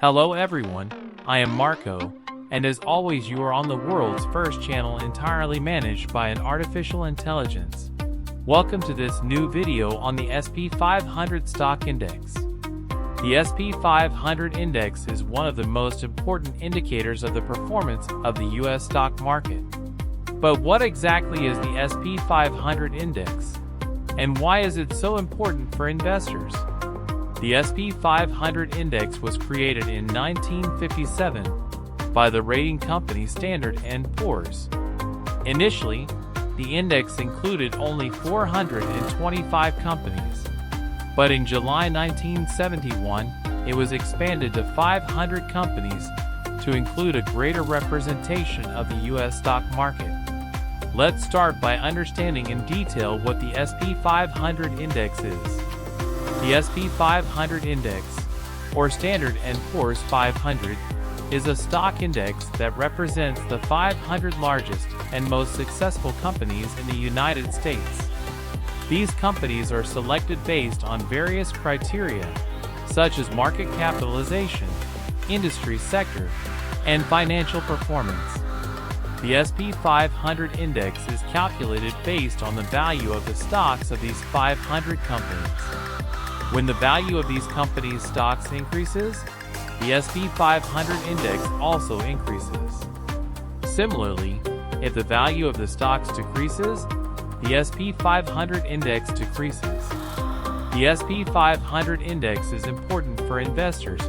Hello everyone, I am Marco, and as always you are on the world's first channel entirely managed by an artificial intelligence. Welcome to this new video on the SP500 stock index. The SP500 index is one of the most important indicators of the performance of the US stock market. But what exactly is the SP500 index? And why is it so important for investors? The SP500 index was created in 1957 by the rating company Standard & Poor's. Initially, the index included only 425 companies, but in July 1971, it was expanded to 500 companies to include a greater representation of the U.S. stock market. Let's start by understanding in detail what the SP500 index is. The SP500 index, or Standard & Poor's 500, is a stock index that represents the 500 largest and most successful companies in the United States. These companies are selected based on various criteria, such as market capitalization, industry sector, and financial performance. The SP500 index is calculated based on the value of the stocks of these 500 companies. When the value of these companies' stocks increases, the SP500 index also increases. Similarly, if the value of the stocks decreases, the SP500 index decreases. The SP500 index is important for investors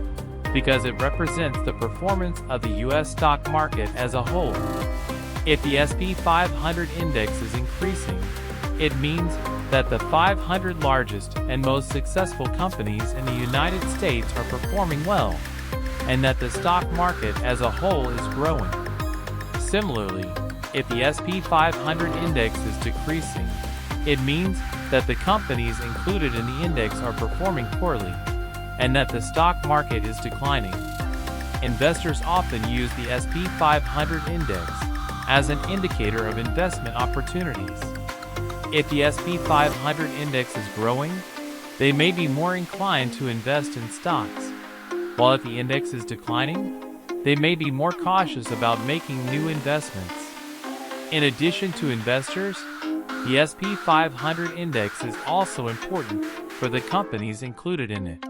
because it represents the performance of the U.S. stock market as a whole. If the SP500 index is increasing, it means that the 500 largest and most successful companies in the United States are performing well, and that the stock market as a whole is growing. Similarly, if the SP500 index is decreasing, it means that the companies included in the index are performing poorly, and that the stock market is declining. Investors often use the SP500 index as an indicator of investment opportunities. If the SP500 index is growing, they may be more inclined to invest in stocks, while if the index is declining, they may be more cautious about making new investments. In addition to investors, the SP500 index is also important for the companies included in it.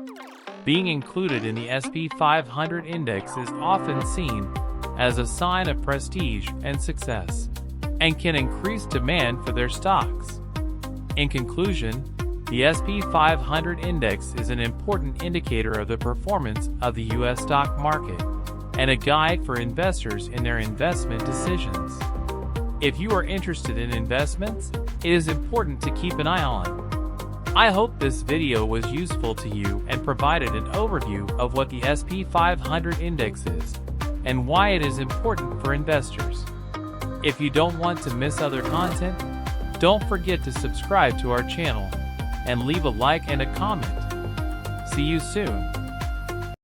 Being included in the SP500 index is often seen as a sign of prestige and success, and can increase demand for their stocks. In conclusion, the SP500 index is an important indicator of the performance of the U.S. stock market, and a guide for investors in their investment decisions. If you are interested in investments, it is important to keep an eye on. I hope this video was useful to you and provided an overview of what the SP500 index is, and why it is important for investors. If you don't want to miss other content, don't forget to subscribe to our channel and leave a like and a comment. See you soon.